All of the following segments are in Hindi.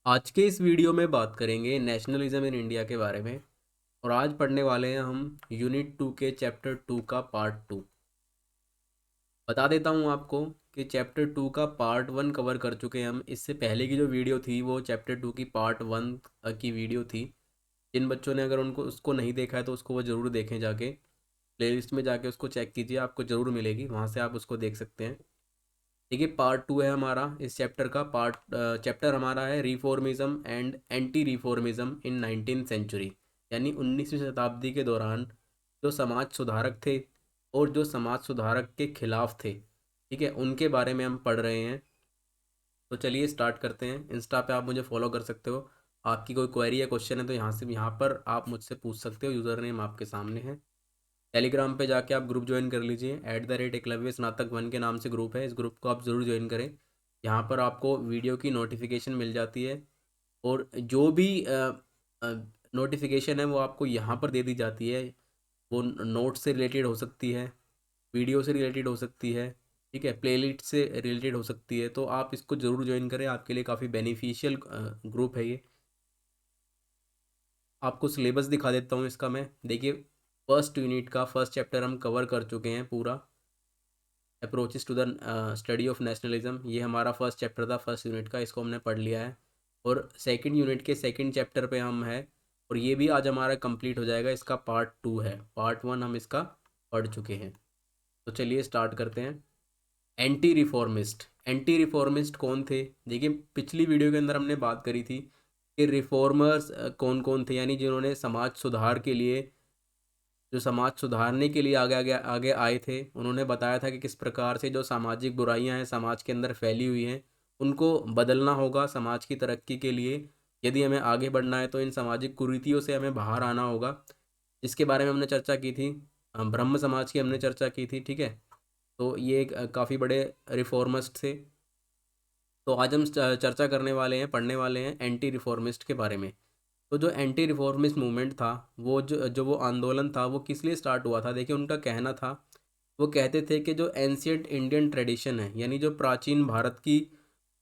आज के इस वीडियो में बात करेंगे नेशनलिज्म इन इंडिया के बारे में। और आज पढ़ने वाले हैं हम यूनिट 2 के चैप्टर 2 का पार्ट 2। बता देता हूँ आपको कि चैप्टर 2 का पार्ट 1 कवर कर चुके हैं हम। इससे पहले की जो वीडियो थी वो चैप्टर 2 की पार्ट 1 की वीडियो थी। जिन बच्चों ने अगर उनको उसको नहीं देखा है तो उसको वो ज़रूर देखें, जाके प्लेलिस्ट में जाके उसको चेक कीजिए, आपको ज़रूर मिलेगी, वहाँ से आप उसको देख सकते हैं। देखिए, पार्ट 2 है हमारा इस चैप्टर का। चैप्टर हमारा है reformism and anti reformism in 19th century, यानी 19वीं शताब्दी के दौरान जो समाज सुधारक थे और जो समाज सुधारक के खिलाफ थे, ठीक है, उनके बारे में हम पढ़ रहे हैं। तो चलिए स्टार्ट करते हैं। इंस्टा पे आप मुझे फॉलो कर सकते हो। आपकी कोई क्वेरी या क्वेश्चन है तो यहाँ पर आप मुझसे पूछ सकते हो। यूज़र नेम आपके सामने है। टेलीग्राम पे जाके आप ग्रुप ज्वाइन कर लीजिए। @एकलव्य स्नातक 1 के नाम से ग्रुप है। इस ग्रुप को आप ज़रूर ज्वाइन करें। यहाँ पर आपको वीडियो की नोटिफिकेशन मिल जाती है और जो भी नोटिफिकेशन है वो आपको यहाँ पर दे दी जाती है। वो नोट से रिलेटेड हो सकती है, वीडियो से रिलेटेड हो सकती है, ठीक है, प्लेलिस्ट से रिलेटेड हो सकती है। तो आप इसको ज़रूर ज्वाइन करें, आपके लिए काफ़ी बेनिफिशियल ग्रुप है ये। आपको सिलेबस दिखा देता हूँ इसका मैं। देखिए, फर्स्ट यूनिट का फर्स्ट चैप्टर हम कवर कर चुके हैं पूरा। Approaches to the study of nationalism, ये हमारा फर्स्ट चैप्टर था फर्स्ट यूनिट का, इसको हमने पढ़ लिया है। और सेकंड यूनिट के सेकंड चैप्टर पे हम हैं और ये भी आज हमारा कंप्लीट हो जाएगा। इसका पार्ट 2 है, पार्ट 1 हम इसका पढ़ चुके हैं। तो चलिए स्टार्ट करते हैं। एंटी रिफॉर्मिस्ट, एंटी रिफॉर्मिस्ट कौन थे? देखिए, पिछली वीडियो के अंदर हमने बात करी थी कि रिफॉर्मर्स कौन कौन थे, यानी जिन्होंने समाज सुधार के लिए, जो समाज सुधारने के लिए आगे आगे आगे आए थे। उन्होंने बताया था कि किस प्रकार से जो सामाजिक बुराइयां हैं समाज के अंदर फैली हुई हैं उनको बदलना होगा समाज की तरक्की के लिए। यदि हमें आगे बढ़ना है तो इन सामाजिक कुरीतियों से हमें बाहर आना होगा। इसके बारे में हमने चर्चा की थी। ब्रह्म समाज की हमने चर्चा की थी, ठीक है। तो ये एक काफ़ी बड़े रिफॉर्मिस्ट थे। तो आज हम चर्चा करने वाले हैं, पढ़ने वाले हैं एंटी रिफॉर्मिस्ट के बारे में। तो जो एंटी रिफॉर्मिस्ट मूवमेंट था, वो वो आंदोलन था, वो किस लिए स्टार्ट हुआ था? देखिए, उनका कहना था, वो कहते थे कि जो एंशियंट इंडियन ट्रेडिशन है, यानी जो प्राचीन भारत की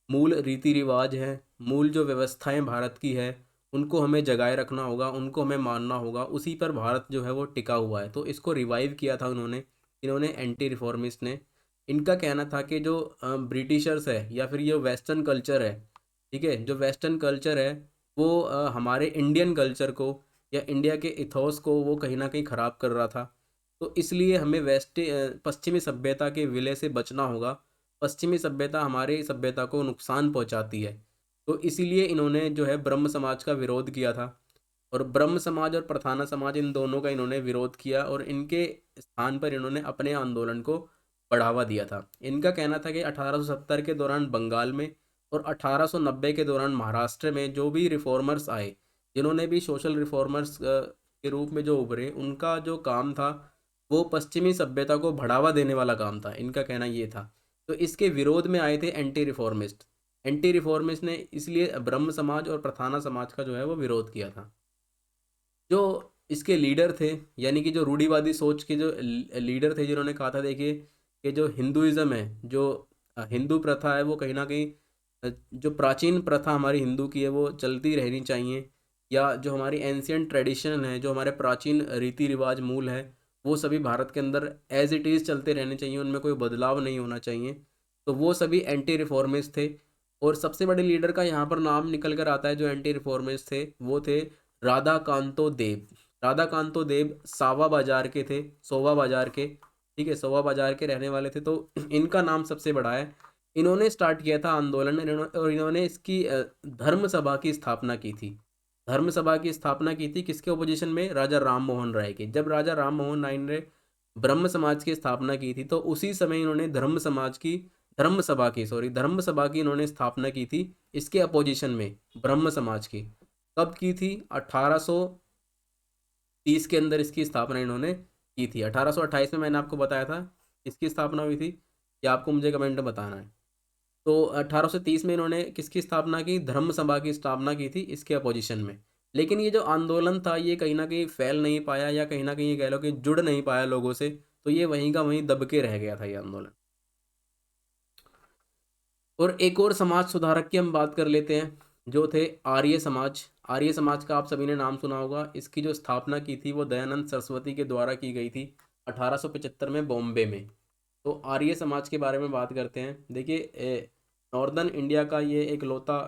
मूल रीति रिवाज है, मूल जो व्यवस्थाएं भारत की है, उनको हमें जगाए रखना होगा, उनको हमें मानना होगा। उसी पर भारत जो है वो टिका हुआ है। तो इसको रिवाइव किया था उन्होंने, इन्होंने एंटी रिफॉर्मिस्ट ने। इनका कहना था कि जो ब्रिटिशर्स है या फिर ये वेस्टर्न कल्चर है, ठीक है, जो वेस्टर्न कल्चर है वो हमारे इंडियन कल्चर को या इंडिया के इथोस को वो कहीं ना कहीं ख़राब कर रहा था। तो इसलिए हमें पश्चिमी सभ्यता के विलय से बचना होगा। पश्चिमी सभ्यता हमारे सभ्यता को नुकसान पहुंचाती है। तो इसीलिए इन्होंने जो है ब्रह्म समाज का विरोध किया था। और ब्रह्म समाज और प्रधाना समाज, इन दोनों का इन्होंने विरोध किया और इनके स्थान पर इन्होंने अपने आंदोलन को बढ़ावा दिया था। इनका कहना था कि 1870 के दौरान बंगाल में और 1890 के दौरान महाराष्ट्र में जो भी रिफॉर्मर्स आए, जिन्होंने भी सोशल रिफॉर्मर्स के रूप में जो उभरे, उनका जो काम था वो पश्चिमी सभ्यता को बढ़ावा देने वाला काम था। इनका कहना ये था। तो इसके विरोध में आए थे एंटी रिफॉर्मिस्ट। एंटी रिफॉर्मिस्ट ने इसलिए ब्रह्म समाज और प्रधाना समाज का जो है वो विरोध किया था। जो इसके लीडर थे, यानी कि जो रूढ़िवादी सोच के जो लीडर थे, जिन्होंने कहा था, देखिए, कि जो हिंदुइज्म है, जो हिंदू प्रथा है, वो कहीं ना कहीं जो प्राचीन प्रथा हमारी हिंदू की है वो चलती रहनी चाहिए। या जो हमारी एंशियंट ट्रेडिशन है, जो हमारे प्राचीन रीति रिवाज मूल है, वो सभी भारत के अंदर एज इट इज़ चलते रहने चाहिए, उनमें कोई बदलाव नहीं होना चाहिए। तो वो सभी एंटी रिफॉर्मिस्ट थे। और सबसे बड़े लीडर का यहाँ पर नाम निकल कर आता है जो एंटी रिफॉर्मिस्ट थे, वो थे राधा कांतो देव। राधा कांतो देव सावा बाजार के थे, सोवा बाजार के, ठीक है, सोवा बाजार के रहने वाले थे। तो इनका नाम सबसे बड़ा है। इन्होंने स्टार्ट किया था आंदोलन, और इन्होंने इसकी धर्म सभा की स्थापना की थी। धर्म सभा की स्थापना की थी किसके ओपोजिशन में? राजा राम मोहन राय के। जब राजा राम मोहन राय ने ब्रह्म समाज की स्थापना की थी तो उसी समय इन्होंने धर्म सभा की इन्होंने स्थापना की थी इसके अपोजिशन में, ब्रह्म समाज की। कब की थी? 1830 के अंदर इसकी स्थापना इन्होंने की थी। 1828 में मैंने आपको बताया था इसकी स्थापना हुई थी, या आपको मुझे कमेंट में बताना है। तो 1830 में इन्होंने किसकी स्थापना की? धर्म सभा की स्थापना की थी इसके अपोजिशन में। लेकिन ये जो आंदोलन था ये कहीं ना कहीं फैल नहीं पाया, या कहीं ना कहीं ये कह लो कि जुड़ नहीं पाया लोगों से। तो ये वहीं का वहीं दब के रह गया था ये आंदोलन। और एक और समाज सुधारक की हम बात कर लेते हैं। जो थे आर्य समाज। आर्य समाज का आप सभी ने नाम सुना होगा। इसकी जो स्थापना की थी वो दयानंद सरस्वती के द्वारा की गई थी 1875 में बॉम्बे में। तो आर्य समाज के बारे में बात करते हैं। देखिए नॉर्दर्न इंडिया का ये एक लौता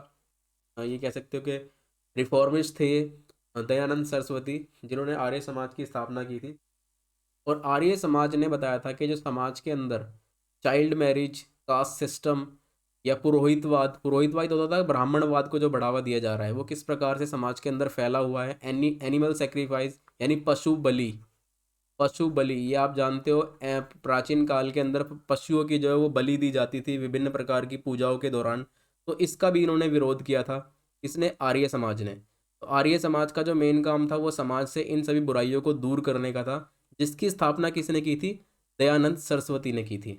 ये कह सकते हो कि रिफॉर्मिस्ट थे दयानंद सरस्वती, जिन्होंने आर्य समाज की स्थापना की थी। और आर्य समाज ने बताया था कि जो समाज के अंदर चाइल्ड मैरिज, कास्ट सिस्टम या पुरोहितवाद, पुरोहितवाद होता था ब्राह्मणवाद को जो बढ़ावा दिया जा रहा है, वो किस प्रकार से समाज के अंदर फैला हुआ है। एनिमल सेक्रीफाइस यानी पशु बलि, पशु बलि ये आप जानते हो प्राचीन काल के अंदर पशुओं की जो है वो बलि दी जाती थी विभिन्न प्रकार की पूजाओं के दौरान। तो इसका भी इन्होंने विरोध किया था, इसने आर्य समाज ने। तो आर्य समाज का जो मेन काम था वो समाज से इन सभी बुराइयों को दूर करने का था, जिसकी स्थापना किसने की थी? दयानंद सरस्वती ने की थी।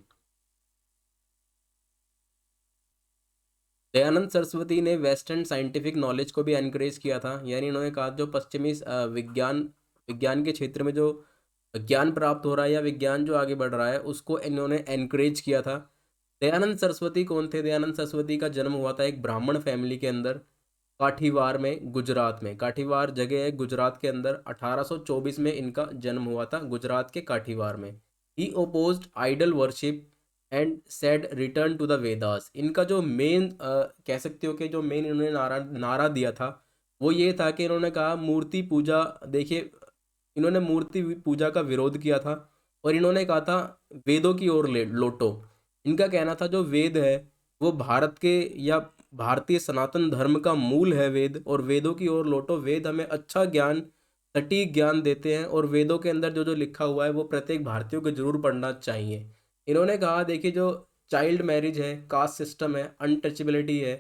दयानंद सरस्वती ने वेस्टर्न साइंटिफिक नॉलेज को भी एनकरेज किया था, यानी इन्होंने कहा जो पश्चिमी विज्ञान विज्ञान के क्षेत्र में जो ज्ञान प्राप्त हो रहा है या विज्ञान जो आगे बढ़ रहा है उसको इन्होंने एनकरेज किया था। दयानंद सरस्वती कौन थे? दयानंद सरस्वती का जन्म हुआ था एक ब्राह्मण फैमिली के अंदर, काठीवार में, गुजरात में। काठीवार जगह है गुजरात के अंदर। 1824 में इनका जन्म हुआ था गुजरात के काठीवार में। He opposed idol worship and said return to the Vedas. इनका जो मेन कह सकते हो कि जो मेन इन्होंने नारा नारा दिया था वो ये था कि इन्होंने कहा मूर्ति पूजा। देखिए इन्होंने मूर्ति पूजा का विरोध किया था और इन्होंने कहा था वेदों की ओर लौटो। इनका कहना था जो वेद है वो भारत के या भारतीय सनातन धर्म का मूल है वेद, और वेदों की ओर लौटो। वेद हमें अच्छा ज्ञान, सटीक ज्ञान देते हैं, और वेदों के अंदर जो जो लिखा हुआ है वो प्रत्येक भारतीयों को जरूर पढ़ना चाहिए। इन्होंने कहा देखिए जो चाइल्ड मैरिज है, कास्ट सिस्टम है, अनटचेबिलिटी है,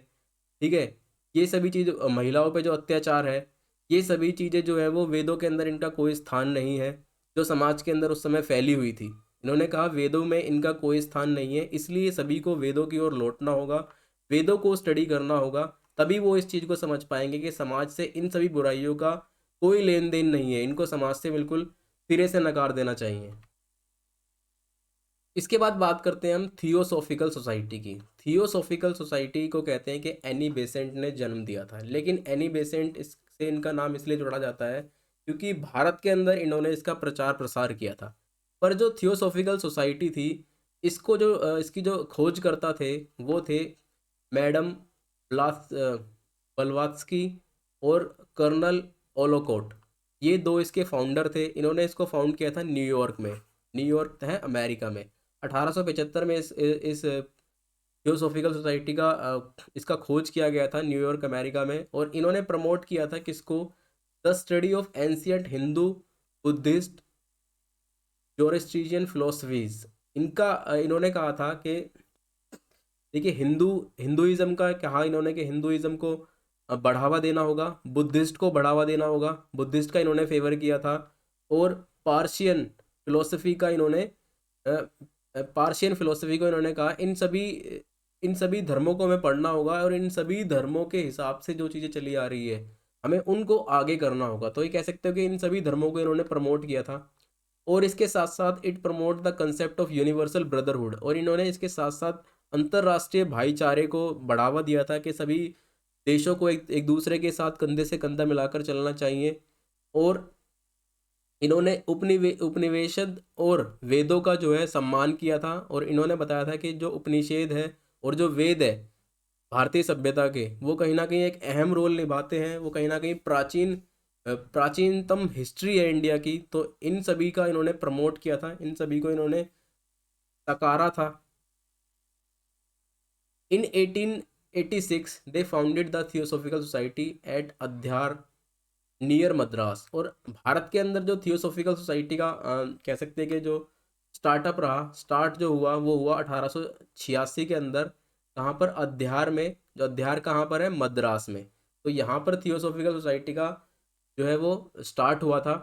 ठीक है, ये सभी चीज़ महिलाओं पे जो अत्याचार है, ये सभी चीज़ें जो है वो वेदों के अंदर इनका कोई स्थान नहीं है, जो समाज के अंदर उस समय फैली हुई थी। इन्होंने कहा वेदों में इनका कोई स्थान नहीं है, इसलिए सभी को वेदों की ओर लौटना होगा, वेदों को स्टडी करना होगा। तभी वो इस चीज़ को समझ पाएंगे कि समाज से इन सभी बुराइयों का कोई लेन देन नहीं है, इनको समाज से बिल्कुल सिरे से नकार देना चाहिए। इसके बाद बात करते हैं हम थियोसॉफिकल सोसाइटी की। थियोसॉफिकल सोसाइटी को कहते हैं कि एनी बेसेंट ने जन्म दिया था, लेकिन एनी बेसेंट इससे इनका नाम इसलिए जोड़ा जाता है क्योंकि भारत के अंदर इन्होंने इसका प्रचार प्रसार किया था। पर जो थियोसॉफिकल सोसाइटी थी, इसको जो इसकी जो खोजकर्ता थे वो थे मैडम ब्लवात्स्की और कर्नल ओलोकोट। ये दो इसके फाउंडर थे। इन्होंने इसको फाउंड किया था न्यूयॉर्क में। न्यूयॉर्क है अमेरिका में। 1875 में इस थियोसॉफिकल सोसाइटी का इसका खोज किया गया था न्यूयॉर्क अमेरिका में। और इन्होंने प्रमोट किया था किसको? The study of ancient Hindu, Buddhist, Zoroastrian philosophies. इनका इन्होंने कहा था कि देखिए हिंदुइज्म का कहा इन्होंने कि हिंदुइज्म को बढ़ावा देना होगा, बुद्धिस्ट को बढ़ावा देना होगा, बुद्धिस्ट का इन्होंने फेवर किया था। और पार्शियन फिलोसफी का इन्होंने पार्शियन फिलोसफी को इन्होंने कहा इन सभी धर्मों को हमें पढ़ना होगा और इन सभी धर्मों के हिसाब से जो चीज़ें चली आ रही है हमें उनको आगे करना होगा। तो ये कह सकते हो कि इन सभी धर्मों को इन्होंने प्रमोट किया था। और इसके साथ साथ it promote the concept of universal brotherhood. और इन्होंने इसके साथ साथ अंतर्राष्ट्रीय भाईचारे को बढ़ावा दिया था कि सभी देशों को एक एक दूसरे के साथ कंधे से कंधा मिलाकर चलना चाहिए। और इन्होंने उपनिवेशद और वेदों का जो है सम्मान किया था। और इन्होंने बताया था कि जो उपनिषेध है और जो वेद है भारतीय सभ्यता के, वो कहीं ना कहीं एक अहम रोल निभाते हैं। वो कहीं ना कहीं प्राचीनतम हिस्ट्री है इंडिया की। तो इन सभी का इन्होंने प्रमोट किया था, इन सभी को इन्होंने सकारा था। In 1886 they founded the theosophical society at Adyar near Madras. और भारत के अंदर जो थियोसॉफिकल सोसाइटी का कह सकते हैं कि जो स्टार्टअप रहा, स्टार्ट जो हुआ वो हुआ 1886 के अंदर। कहाँ पर? अध्यार में। जो अध्यार कहाँ पर है? मद्रास में। तो यहाँ पर थियोसॉफिकल सोसाइटी का जो है वो स्टार्ट हुआ था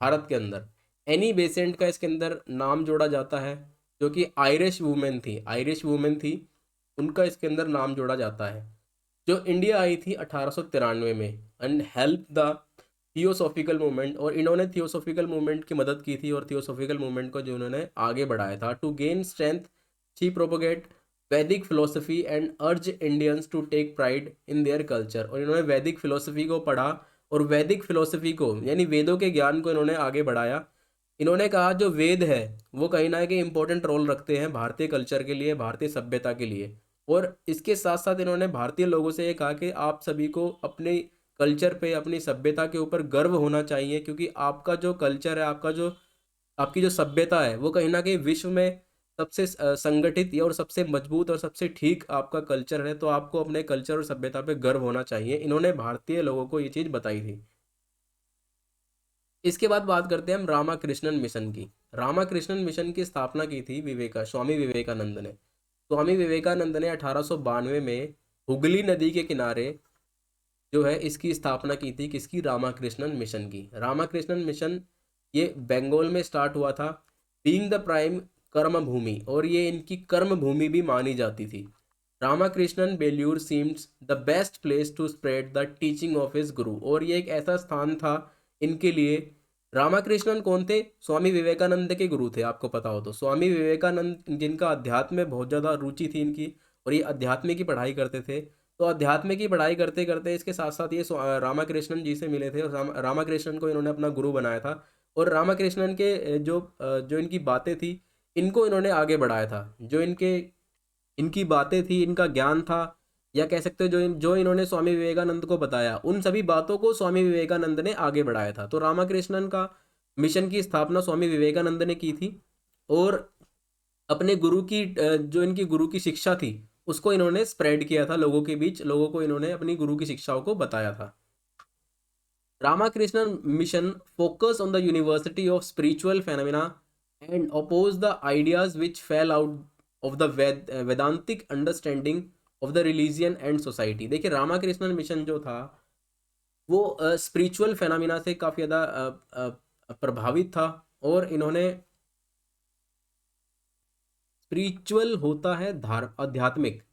भारत के अंदर। एनी बेसेंट का इसके अंदर नाम जोड़ा जाता है, जो कि आयरिश वुमेन थी, आयरिश वुमेन थी, उनका इसके अंदर नाम जोड़ा जाता है। जो इंडिया आई थी 1893 में and help the theosophical movement. और इन्होंने थियोसॉफिकल मूवमेंट की मदद की थी और थियोसॉफिकल मूवमेंट को जो उन्होंने आगे बढ़ाया था। To gain strength she propagate Vedic philosophy and urge Indians to take pride in their culture. और इन्होंने वैदिक फिलोसफी को पढ़ा और वैदिक फिलोसफी को यानी वेदों के ज्ञान को इन्होंने आगे बढ़ाया। इन्होंने कहा जो वेद है वो कहीं ना कहीं इंपॉर्टेंट रोल रखते हैं भारतीय कल्चर के लिए, भारतीय सभ्यता के लिए। और इसके साथ साथ इन्होंने भारतीय लोगों से ये कहा कि आप सभी को अपने कल्चर पे, अपनी सभ्यता के ऊपर गर्व होना चाहिए, क्योंकि आपका जो कल्चर है, आपकी जो सभ्यता है वो कहीं ना कहीं विश्व में सबसे संगठित या और सबसे मजबूत और सबसे ठीक आपका कल्चर है। तो आपको अपने कल्चर और सभ्यता पे गर्व होना चाहिए। इन्होंने भारतीय लोगों को ये चीज़ बताई थी। इसके बाद बात करते हैं हम रामाकृष्णन मिशन की। रामाकृष्णन मिशन की स्थापना की थी स्वामी विवेकानंद ने। स्वामी विवेकानंद ने 1892 में हुगली नदी के किनारे जो है इसकी स्थापना की थी। किसकी? रामाकृष्णन मिशन की। रामाकृष्णन मिशन ये बंगाल में स्टार्ट हुआ था। बीइंग द प्राइम कर्म भूमि, और ये इनकी कर्म भूमि भी मानी जाती थी। Ramakrishnan Belur seems the best place to spread the teaching of his guru, और ये एक ऐसा स्थान था इनके लिए। रामाकृष्णन कौन थे? स्वामी विवेकानंद के गुरु थे, आपको पता हो तो। स्वामी विवेकानंद जिनका अध्यात्म में बहुत ज़्यादा रुचि थी इनकी, और ये अध्यात्म की पढ़ाई करते थे। तो अध्यात्म की पढ़ाई करते करते इसके साथ साथ ये रामाकृष्णन जी से मिले थे, और रामाकृष्णन को इन्होंने अपना गुरु बनाया था। और रामाकृष्णन के जो इनकी बातें थी इनको इन्होंने आगे बढ़ाया था। जो इनकी बातें थी, इनका ज्ञान था, या कह सकते हो जो इन्होंने स्वामी विवेकानंद को बताया, उन सभी बातों को स्वामी विवेकानंद ने आगे बढ़ाया था। तो रामाकृष्णन का मिशन की स्थापना स्वामी विवेकानंद ने की थी, और अपने गुरु की जो इनकी गुरु की शिक्षा थी उसको इन्होंने स्प्रेड किया था लोगों के बीच। लोगों को इन्होंने अपनी गुरु की शिक्षाओं को बताया था। Ramakrishna mission focus on the university of spiritual phenomena and oppose the ideas which fell out of the Vedantic understanding of the religion and society। देखिए रामाकृष्णन मिशन जो था वो स्पिरिचुअल फेनामिना से काफ़ी ज़्यादा प्रभावित था, और इन्होंने स्पिरिचुअल होता है आध्यात्मिक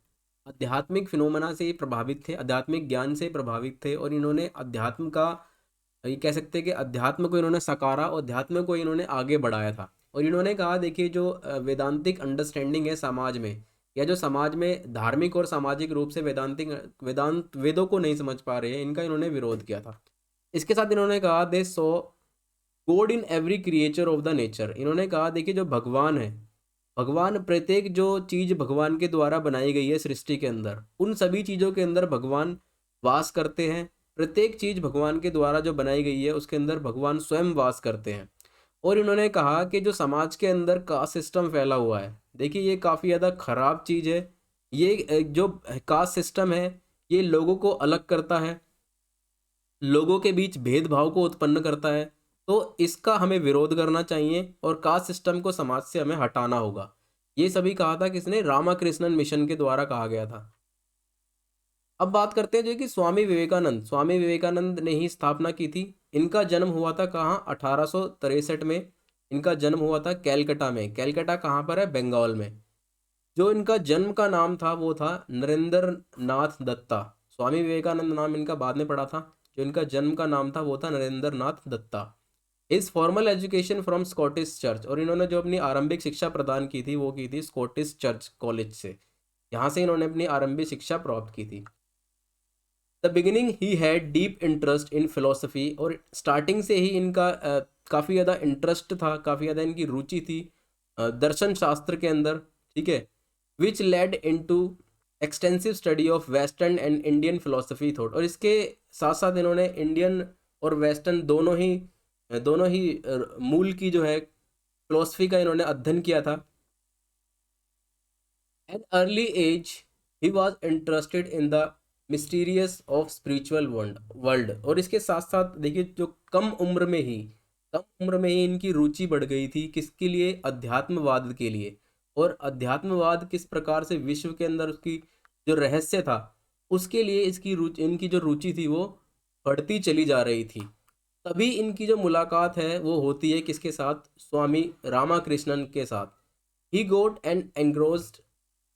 आध्यात्मिक फिनोमेना से प्रभावित थे, आध्यात्मिक ज्ञान से प्रभावित थे। और इन्होंने अध्यात्म का, ये कह सकते हैं कि अध्यात्म को इन्होंने सकारा और अध्यात्म को इन्होंने आगे बढ़ाया था। और इन्होंने कहा देखिए जो वेदांतिक अंडरस्टैंडिंग है समाज में, या जो समाज में धार्मिक और सामाजिक रूप से वेदांत वेदों को नहीं समझ पा रहे हैं, इनका इन्होंने विरोध किया था। इसके साथ इन्होंने कहा they saw God in every creature of the nature. इन्होंने कहा देखिए जो भगवान है, भगवान प्रत्येक जो चीज़ भगवान के द्वारा बनाई गई है सृष्टि के अंदर, उन सभी चीज़ों के अंदर भगवान वास करते हैं। प्रत्येक चीज़ भगवान के द्वारा जो बनाई गई है उसके अंदर भगवान स्वयं वास करते हैं। और इन्होंने कहा कि जो समाज के अंदर कास्ट सिस्टम फैला हुआ है, देखिए ये काफ़ी ज़्यादा खराब चीज़ है। ये जो कास्ट सिस्टम है ये लोगों को अलग करता है, लोगों के बीच भेदभाव को उत्पन्न करता है। तो इसका हमें विरोध करना चाहिए और कास्ट सिस्टम को समाज से हमें हटाना होगा। ये सभी कहा था किसने? रामाकृष्णन मिशन के द्वारा कहा गया था। अब बात करते हैं जो कि स्वामी विवेकानंद ने ही स्थापना की थी। इनका जन्म हुआ था कहाँ? 1863 में इनका जन्म हुआ था कैलकटा में। कैलकटा कहाँ पर है? बंगाल में। जो इनका जन्म का नाम था वो था नरेंद्र नाथ दत्ता। स्वामी विवेकानंद नाम इनका बाद में पड़ा था, जो इनका जन्म का नाम था वो था नरेंद्र नाथ दत्ता। इस formal education from Scottish church, और इन्होंने जो अपनी आरंभिक शिक्षा प्रदान की थी वो की थी स्कॉटिश चर्च कॉलेज से। यहाँ से इन्होंने अपनी आरंभिक शिक्षा प्राप्त की थी। The beginning he had deep interest in philosophy, और स्टार्टिंग से ही इनका काफ़ी ज़्यादा इंटरेस्ट था, काफ़ी ज़्यादा इनकी रुचि थी दर्शन शास्त्र के अंदर, ठीक है। विच lead into extensive study of western and Indian philosophy thought, और इसके साथ साथ इन्होंने इंडियन और वेस्टर्न दोनों ही मूल की जो है फिलोसफी का इन्होंने अध्ययन किया था। एट अर्ली एज ही was interested in the mysterious of spiritual world, और इसके साथ साथ देखिए जो कम उम्र में ही इनकी रुचि बढ़ गई थी किसके लिए? अध्यात्मवाद के लिए। और अध्यात्मवाद किस प्रकार से विश्व के अंदर उसकी जो रहस्य था उसके लिए इनकी जो रुचि थी वो बढ़ती चली जा रही थी। तभी इनकी जो मुलाकात है वो होती है किसके साथ? स्वामी रामाकृष्णन के साथ। He got and engrossed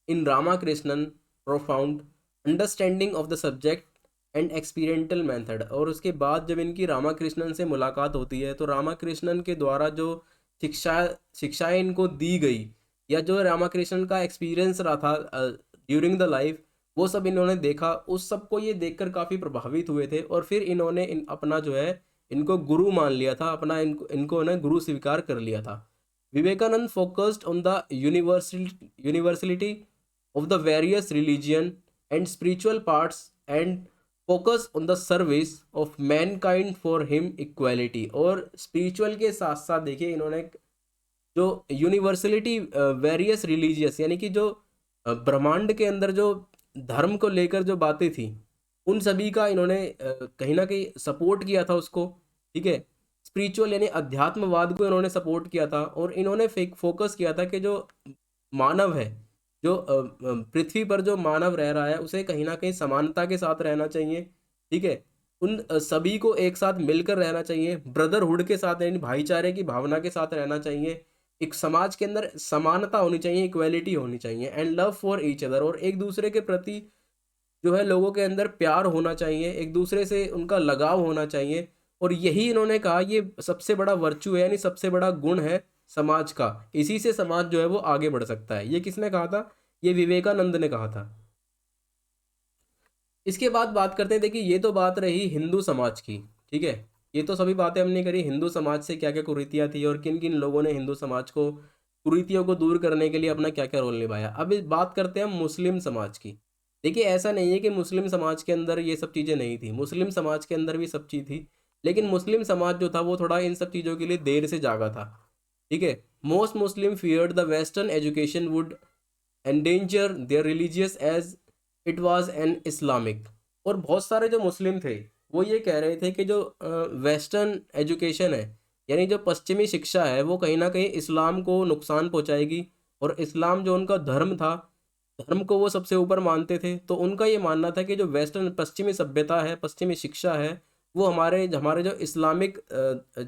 in Ramakrishnan profound understanding of the subject and experiential method, और उसके बाद जब इनकी रामाकृष्णन से मुलाकात होती है तो रामाकृष्णन के द्वारा जो शिक्षाएं इनको दी गई या जो रामाकृष्णन का एक्सपीरियंस रहा था ड्यूरिंग द लाइफ, वो सब इन्होंने देखा, उस सब को ये देखकर काफ़ी प्रभावित हुए थे और फिर इन्होंने अपना जो है इनको गुरु मान लिया था, अपना इनको ना गुरु स्वीकार कर लिया था। Vivekananda focused on the universality of the various religion and spiritual parts and focus on the service of mankind for him equality। और spiritual के साथ साथ देखिए इन्होंने जो यूनिवर्सलिटी वेरियस रिलीजियस यानी कि जो ब्रह्मांड के अंदर जो धर्म को लेकर जो बातें थी उन सभी का इन्होंने कहीं ना कहीं सपोर्ट किया था उसको, ठीक है। स्पिरिचुअल यानी अध्यात्मवाद को इन्होंने सपोर्ट किया था और इन्होंने फोकस किया था कि जो मानव है, जो पृथ्वी पर जो मानव रह रहा है उसे कहीं ना कहीं समानता के साथ रहना चाहिए, ठीक है। उन सभी को एक साथ मिलकर रहना चाहिए, ब्रदरहुड के साथ यानी भाईचारे की भावना के साथ रहना चाहिए, एक समाज के अंदर समानता होनी चाहिए, इक्वेलिटी होनी चाहिए and love for each other, और एक दूसरे के प्रति जो है लोगों के अंदर प्यार होना चाहिए, एक दूसरे से उनका लगाव होना चाहिए। और यही इन्होंने कहा ये सबसे बड़ा वर्चू है, यानी सबसे बड़ा गुण है समाज का, इसी से समाज जो है वो आगे बढ़ सकता है। ये किसने कहा था? ये विवेकानंद ने कहा था। इसके बाद बात करते हैं, देखिए ये तो बात रही हिंदू समाज की, ठीक है। ये तो सभी बातें हमने करी हिंदू समाज से क्या क्या कुरीतियाँ थी और किन किन लोगों ने हिंदू समाज को कुरीतियों को दूर करने के लिए अपना क्या क्या रोल निभाया। अब इस बात करते हैं हम मुस्लिम समाज की। देखिए ऐसा नहीं है कि मुस्लिम समाज के अंदर ये सब चीज़ें नहीं थी, मुस्लिम समाज के अंदर भी सब चीज़ थी, लेकिन मुस्लिम समाज जो था वो थोड़ा इन सब चीज़ों के लिए देर से जागा था, ठीक है। Most Muslim feared the western education would endanger their religious as it was an Islamic. और बहुत सारे जो मुस्लिम थे वो ये कह रहे थे कि जो वेस्टर्न एजुकेशन है यानी जो पश्चिमी शिक्षा है वो कहीं ना कहीं इस्लाम को नुकसान पहुंचाएगी, और इस्लाम जो उनका धर्म था, धर्म को वो सबसे ऊपर मानते थे, तो उनका ये मानना था कि जो वेस्टर्न पश्चिमी सभ्यता है, पश्चिमी शिक्षा है, वो हमारे हमारे जो इस्लामिक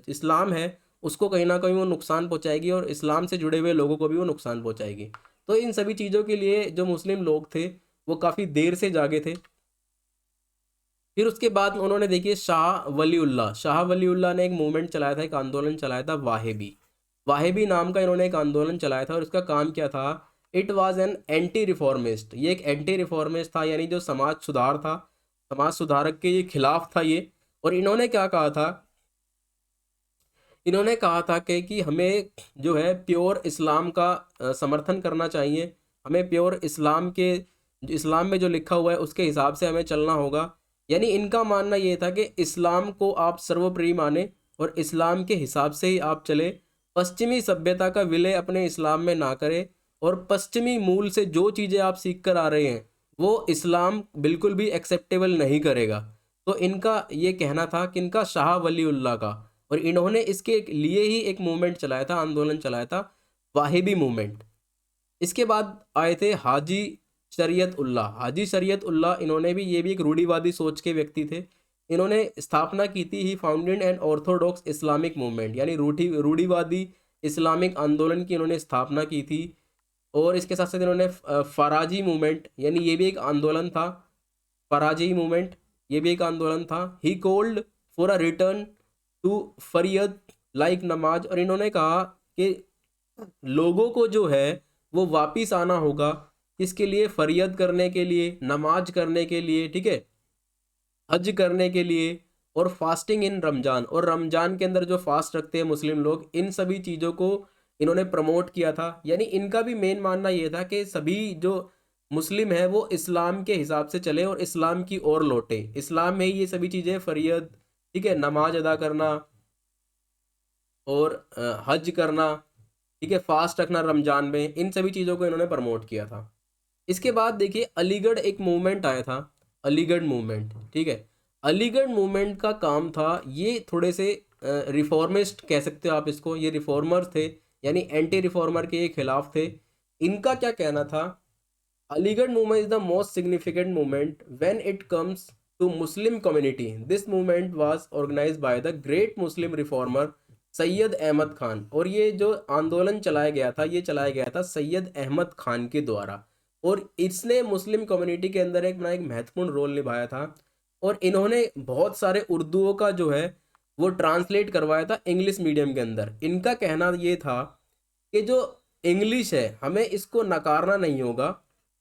इस्लाम है उसको कहीं ना कहीं वो नुकसान पहुंचाएगी और इस्लाम से जुड़े हुए लोगों को भी वो नुकसान पहुंचाएगी। तो इन सभी चीज़ों के लिए जो मुस्लिम लोग थे वो काफ़ी देर से जागे थे। फिर उसके बाद उन्होंने देखिए शाह वलीउल्लाह ने एक मूवमेंट चलाया था, एक आंदोलन चलाया था वाहेबी। वाहेबी नाम का इन्होंने एक आंदोलन चलाया था और इसका काम क्या था? It was an anti reformist. ये एक एंटी रिफॉर्मिस्ट था, यानी जो समाज सुधार था, समाज सुधारक के ये खिलाफ था ये। और इन्होंने क्या कहा था? इन्होंने कहा था कि हमें जो है प्योर इस्लाम का समर्थन करना चाहिए, हमें प्योर इस्लाम के इस्लाम में जो लिखा हुआ है उसके हिसाब से हमें चलना होगा। यानी इनका मानना ये था कि इस्लाम को आप सर्वोपरि माने और इस्लाम के हिसाब से ही आप चले, पश्चिमी सभ्यता का विलय अपने इस्लाम में ना करें, और पश्चिमी मूल से जो चीज़ें आप सीख कर आ रहे हैं वो इस्लाम बिल्कुल भी एक्सेप्टेबल नहीं करेगा। तो इनका ये कहना था कि इनका शाह वलीउल्लाह का, और इन्होंने इसके लिए ही एक मूवमेंट चलाया था, आंदोलन चलाया था, वाहिबी मूवमेंट। इसके बाद आए थे हाजी शरीयत उल्लाह। हाजी शरीयत उल्लाह इन्होंने भी, ये भी एक रूढ़िवादी सोच के व्यक्ति थे। इन्होंने स्थापना की थी he founded and orthodox Islamic movement, यानी रूढ़िवादी इस्लामिक आंदोलन की इन्होंने स्थापना की थी। और इसके साथ साथ इन्होंने फराजी मूवमेंट, यानी ये भी एक आंदोलन था, फराजी मूवमेंट ये भी एक आंदोलन था। He called for a return to Shariat like namaz, और इन्होंने कहा कि लोगों को जो है वो वापिस आना होगा, इसके लिए फरियत करने के लिए, नमाज करने के लिए, ठीक है, हज करने के लिए, और फास्टिंग इन रमजान, और रमजान के अंदर जो फास्ट रखते हैं मुस्लिम लोग, इन सभी चीज़ों को इन्होंने प्रमोट किया था। यानी इनका भी मेन मानना ये था कि सभी जो मुस्लिम है वो इस्लाम के हिसाब से चले और इस्लाम की ओर लौटे, इस्लाम में ही ये सभी चीज़ें, फरियत, ठीक है, नमाज अदा करना और हज करना, ठीक है, फास्ट रखना रमजान में, इन सभी चीज़ों को इन्होंने प्रमोट किया था। इसके बाद देखिए अलीगढ़ एक मूवमेंट आया था, अलीगढ़ मूवमेंट, ठीक है। अलीगढ़ मूवमेंट का काम था, ये थोड़े से रिफॉर्मिस्ट कह सकते हो आप इसको, ये रिफॉर्मर थे, यानी एंटी रिफॉर्मर के ये खिलाफ थे। इनका क्या कहना था? Aligarh movement is the most significant movement when it comes to Muslim community. This movement was organised by the great Muslim reformer Syed Ahmad Khan. और ये जो आंदोलन चलाया गया था, ये चलाया गया था सैयद अहमद खान के द्वारा, और इसने मुस्लिम कम्युनिटी के अंदर एक महत्वपूर्ण रोल निभाया था। और इन्होंने बहुत सारे उर्दूओं का जो है वो ट्रांसलेट करवाया था इंग्लिश मीडियम के अंदर। इनका कहना ये था कि जो इंग्लिश है हमें इसको नकारना नहीं होगा,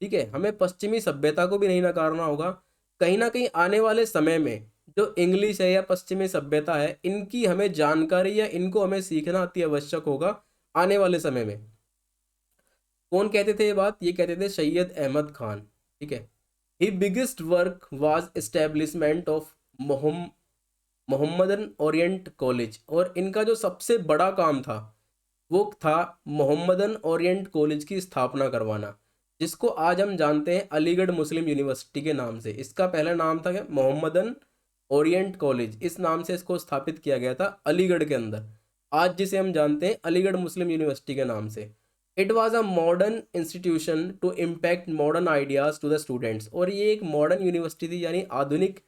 ठीक है, हमें पश्चिमी सभ्यता को भी नहीं नकारना होगा। कहीं ना कहीं आने वाले समय में जो इंग्लिश है या पश्चिमी सभ्यता है, इनकी हमें जानकारी या इनको हमें सीखना अति आवश्यक होगा आने वाले समय में। कौन कहते थे ये बात? ये कहते थे सैयद अहमद खान, ठीक है। He biggest work was establishment of Mohammedan orient college, और इनका जो सबसे बड़ा काम था वो था मोहम्मदन ओरिएंट कॉलेज की स्थापना करवाना, जिसको आज हम जानते हैं अलीगढ़ मुस्लिम यूनिवर्सिटी के नाम से। इसका पहला नाम था क्या? मोहम्मदन ओरिएंट कॉलेज, इस नाम से इसको स्थापित किया गया था अलीगढ़ के अंदर, आज जिसे हम जानते हैं अलीगढ़ मुस्लिम यूनिवर्सिटी के नाम से। It was a modern institution to impact modern ideas to the students, और ये एक मॉडर्न यूनिवर्सिटी थी, यानी आधुनिक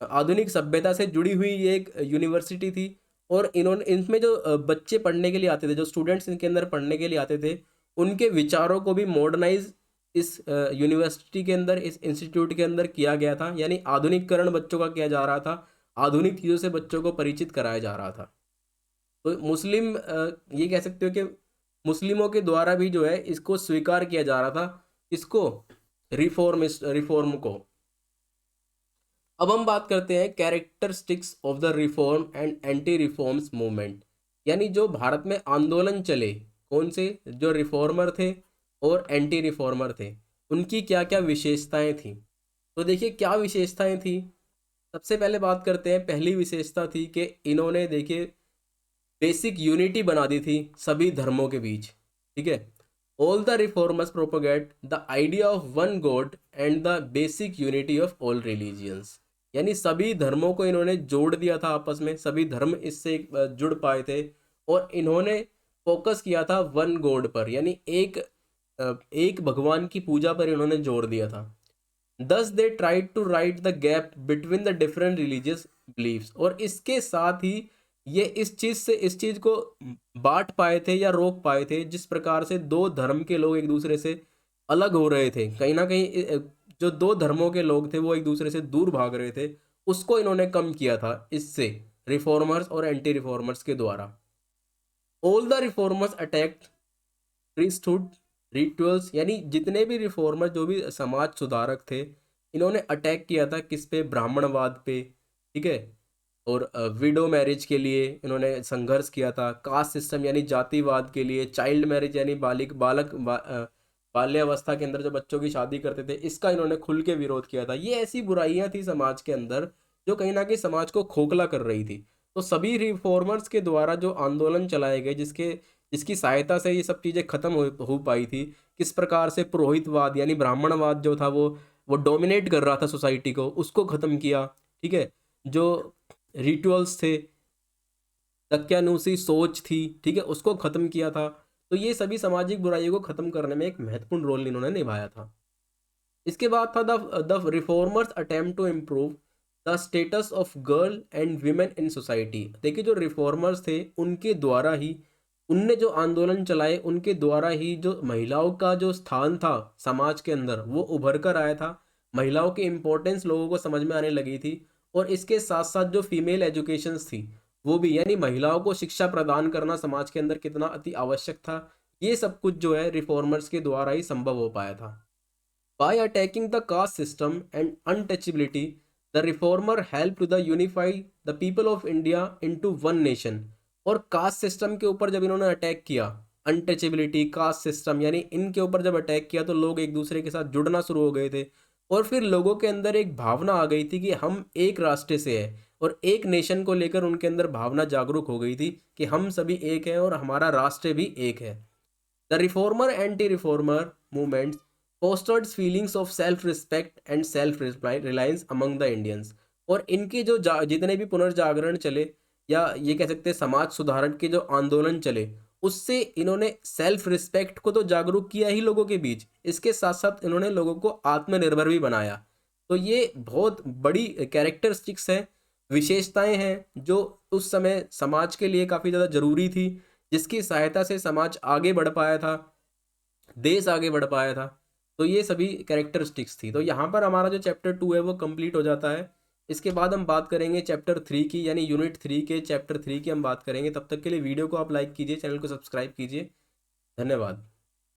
आधुनिक सभ्यता से जुड़ी हुई ये एक यूनिवर्सिटी थी। और इन्होंने इनमें जो बच्चे पढ़ने के लिए आते थे, जो स्टूडेंट्स इनके अंदर पढ़ने के लिए आते थे, उनके विचारों को भी मॉडर्नाइज इस यूनिवर्सिटी के अंदर, इस इंस्टीट्यूट के अंदर किया गया था, यानी आधुनिकीकरण बच्चों का किया जा रहा था, आधुनिक चीज़ों से बच्चों को परिचित कराया जा रहा था। तो मुस्लिम ये कह सकते हो कि मुस्लिमों के द्वारा भी जो है इसको स्वीकार किया जा रहा था, इसको रिफॉर्म को। अब हम बात करते हैं characteristics of the reform and anti reforms movement, यानी जो भारत में आंदोलन चले, कौन से? जो रिफॉर्मर थे और एंटी रिफॉर्मर थे, उनकी क्या क्या विशेषताएं थी। तो देखिए क्या विशेषताएं थी। सबसे पहले बात करते हैं, पहली विशेषता थी कि इन्होंने देखिए बेसिक यूनिटी बना दी थी सभी धर्मों के बीच, ठीक है। All the reformers propagate the idea of one God and the basic unity of all religions, यानी सभी धर्मों को इन्होंने जोड़ दिया था आपस में, सभी धर्म इससे जुड़ पाए थे, और इन्होंने फोकस किया था वन गॉड पर, यानी एक भगवान की पूजा पर इन्होंने जोड़ दिया था। Thus they tried to right the gap between the different religious believes, और इसके साथ ही ये इस चीज़ को बांट पाए थे या रोक पाए थे, जिस प्रकार से दो धर्म के लोग एक दूसरे से अलग हो रहे थे, कहीं ना कहीं जो दो धर्मों के लोग थे वो एक दूसरे से दूर भाग रहे थे, उसको इन्होंने कम किया था इससे, रिफॉर्मर्स और एंटी रिफॉर्मर्स के द्वारा। All the reformers attacked priesthood rituals, यानी जितने भी रिफॉर्मर, जो भी समाज सुधारक थे, इन्होंने अटैक किया था किस पे? ब्राह्मणवाद पे, ठीक है। और विडो मैरिज के लिए इन्होंने संघर्ष किया था, कास्ट सिस्टम यानी जातिवाद के लिए, चाइल्ड मैरिज यानी बाल्यावस्था के अंदर जो बच्चों की शादी करते थे, इसका इन्होंने खुल के विरोध किया था। ये ऐसी बुराइयां थी समाज के अंदर जो कहीं ना कहीं समाज को खोखला कर रही थी। तो सभी रिफॉर्मर्स के द्वारा जो आंदोलन चलाए गए, जिसकी सहायता से ये सब चीज़ें खत्म हो पाई थी। किस प्रकार से पुरोहितवाद यानी ब्राह्मणवाद जो था वो डोमिनेट कर रहा था सोसाइटी को, उसको ख़त्म किया, ठीक है। जो रिचुअल्स थे, दक्यानूसी सोच थी, ठीक है, उसको ख़त्म किया था। तो ये सभी सामाजिक बुराइयों को ख़त्म करने में एक महत्वपूर्ण रोल इन्होंने निभाया था। इसके बाद था the reformers attempt to improve the status of girl and women in society. देखिए जो रिफॉर्मर्स थे उनके द्वारा ही, उनने जो आंदोलन चलाए उनके द्वारा ही जो महिलाओं का जो स्थान था समाज के अंदर वो उभर कर आया था, महिलाओं की इम्पोर्टेंस लोगों को समझ में आने लगी थी। और इसके साथ साथ जो फीमेल एजुकेशंस थी वो भी, यानी महिलाओं को शिक्षा प्रदान करना समाज के अंदर कितना अति आवश्यक था, ये सब कुछ जो है रिफॉर्मर्स के द्वारा ही संभव हो पाया था। By attacking the caste system and untouchability, the reformer helped to the unify the people of India into one nation। और कास्ट सिस्टम के ऊपर जब इन्होंने अटैक किया, अनटचेबिलिटी, कास्ट सिस्टम, यानी इनके ऊपर जब अटैक किया तो लोग एक दूसरे के साथ जुड़ना शुरू हो गए थे। और फिर लोगों के अंदर एक भावना आ गई थी कि हम एक रास्ते से हैं, और एक नेशन को लेकर उनके अंदर भावना जागरूक हो गई थी कि हम सभी एक हैं और हमारा राष्ट्र भी एक है। The reformer anti reformer movements fostered feelings of self respect and self reliance among the Indians। और इनके जो जितने भी पुनर्जागरण चले, या ये कह सकते हैं समाज सुधारण के जो आंदोलन चले, उससे इन्होंने सेल्फ रिस्पेक्ट को तो जागरूक किया ही लोगों के बीच, इसके साथ साथ इन्होंने लोगों को आत्मनिर्भर भी बनाया। तो ये बहुत बड़ी कैरेक्टरिस्टिक्स हैं, विशेषताएं हैं, जो उस समय समाज के लिए काफ़ी ज़्यादा ज़रूरी थी, जिसकी सहायता से समाज आगे बढ़ पाया था, देश आगे बढ़ पाया था। तो ये सभी कैरेक्टरिस्टिक्स थी। तो यहाँ पर हमारा जो चैप्टर 2 है वो कंप्लीट हो जाता है। इसके बाद हम बात करेंगे चैप्टर 3 की, यानी यूनिट 3 के चैप्टर 3 की हम बात करेंगे। तब तक के लिए वीडियो को आप लाइक कीजिए, चैनल को सब्सक्राइब कीजिए। धन्यवाद।